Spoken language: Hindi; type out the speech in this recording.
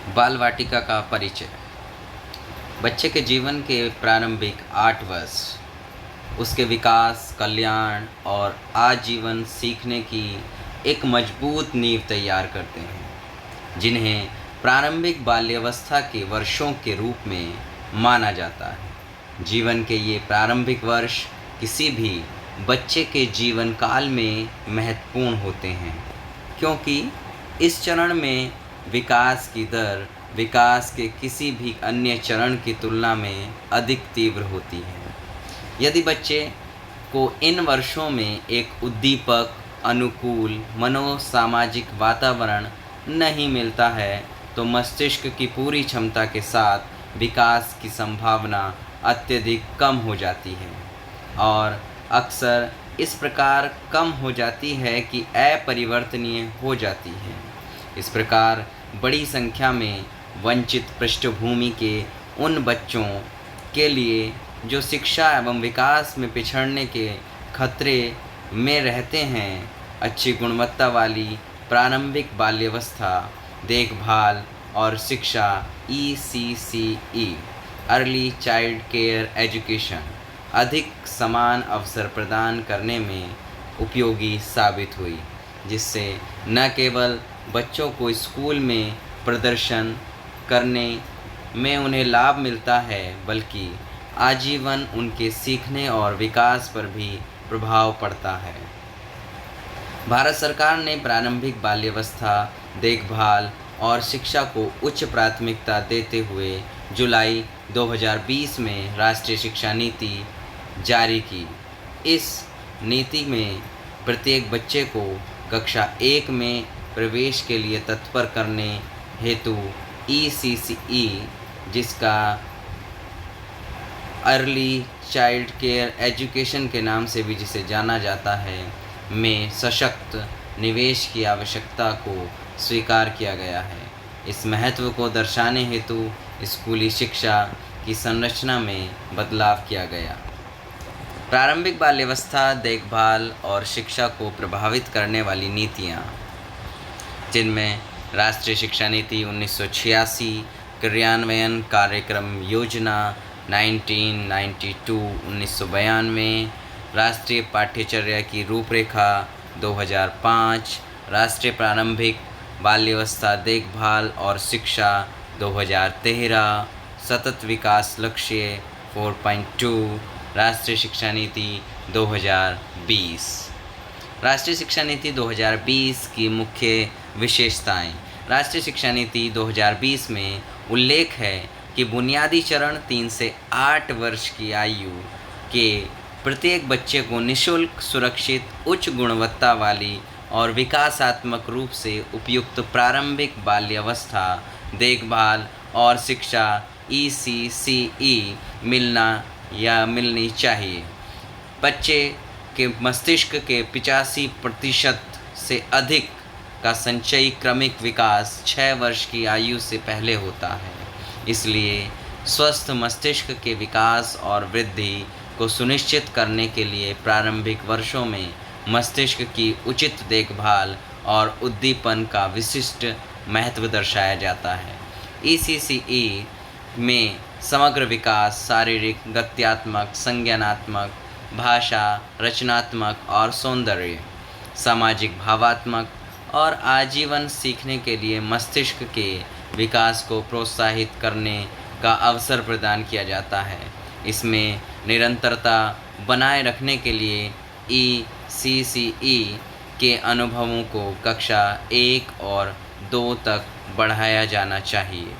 बाल वाटिका का परिचय। बच्चे के जीवन के प्रारंभिक 8 वर्ष उसके विकास, कल्याण और आजीवन सीखने की एक मजबूत नींव तैयार करते हैं, जिन्हें प्रारंभिक बाल्यावस्था के वर्षों के रूप में माना जाता है। जीवन के ये प्रारंभिक वर्ष किसी भी बच्चे के जीवन काल में महत्वपूर्ण होते हैं, क्योंकि इस चरण में विकास की दर विकास के किसी भी अन्य चरण की तुलना में अधिक तीव्र होती है। यदि बच्चे को इन वर्षों में एक उद्दीपक, अनुकूल मनोसामाजिक वातावरण नहीं मिलता है, तो मस्तिष्क की पूरी क्षमता के साथ विकास की संभावना अत्यधिक कम हो जाती है और अक्सर इस प्रकार कम हो जाती है कि अपरिवर्तनीय हो जाती है। इस प्रकार बड़ी संख्या में वंचित पृष्ठभूमि के उन बच्चों के लिए जो शिक्षा एवं विकास में पिछड़ने के खतरे में रहते हैं, अच्छी गुणवत्ता वाली प्रारंभिक बाल्यावस्था देखभाल और शिक्षा ECCE early child care education अधिक समान अवसर प्रदान करने में उपयोगी साबित हुई, जिससे न केवल बच्चों को स्कूल में प्रदर्शन करने में उन्हें लाभ मिलता है, बल्कि आजीवन उनके सीखने और विकास पर भी प्रभाव पड़ता है। भारत सरकार ने प्रारंभिक बाल्यावस्था देखभाल और शिक्षा को उच्च प्राथमिकता देते हुए जुलाई 2020 में राष्ट्रीय शिक्षा नीति जारी की। इस नीति में प्रत्येक बच्चे को कक्षा 1 में प्रवेश के लिए तत्पर करने हेतु ECCE, जिसका अर्ली चाइल्ड केयर एजुकेशन के नाम से भी जिसे जाना जाता है, में सशक्त निवेश की आवश्यकता को स्वीकार किया गया है। इस महत्व को दर्शाने हेतु स्कूली शिक्षा की संरचना में बदलाव किया गया। प्रारंभिक बाल्यावस्था देखभाल और शिक्षा को प्रभावित करने वाली नीतियाँ, जिनमें राष्ट्रीय शिक्षा नीति 1986, क्रियान्वयन कार्यक्रम योजना 1992, राष्ट्रीय पाठ्यचर्या की रूपरेखा 2005, राष्ट्रीय प्रारंभिक बाल्यावस्था देखभाल और शिक्षा 2013, सतत विकास लक्ष्य 4.2, राष्ट्रीय शिक्षा नीति 2020। राष्ट्रीय शिक्षा नीति 2020 की मुख्य विशेषताएं। राष्ट्रीय शिक्षा नीति 2020 में उल्लेख है कि बुनियादी चरण 3 से 8 वर्ष की आयु के प्रत्येक बच्चे को निःशुल्क, सुरक्षित, उच्च गुणवत्ता वाली और विकासात्मक रूप से उपयुक्त प्रारंभिक बाल्यावस्था देखभाल और शिक्षा ECCE मिलनी चाहिए। बच्चे के मस्तिष्क के 85% से अधिक का संचयी क्रमिक विकास 6 वर्ष की आयु से पहले होता है। इसलिए स्वस्थ मस्तिष्क के विकास और वृद्धि को सुनिश्चित करने के लिए प्रारंभिक वर्षों में मस्तिष्क की उचित देखभाल और उद्दीपन का विशिष्ट महत्व दर्शाया जाता है। ECCE में समग्र विकास शारीरिक, गत्यात्मक, संज्ञानात्मक, भाषा, रचनात्मक और सौंदर्य, सामाजिक, भावात्मक और आजीवन सीखने के लिए मस्तिष्क के विकास को प्रोत्साहित करने का अवसर प्रदान किया जाता है। इसमें निरंतरता बनाए रखने के लिए ECCE के अनुभवों को कक्षा 1 और 2 तक बढ़ाया जाना चाहिए।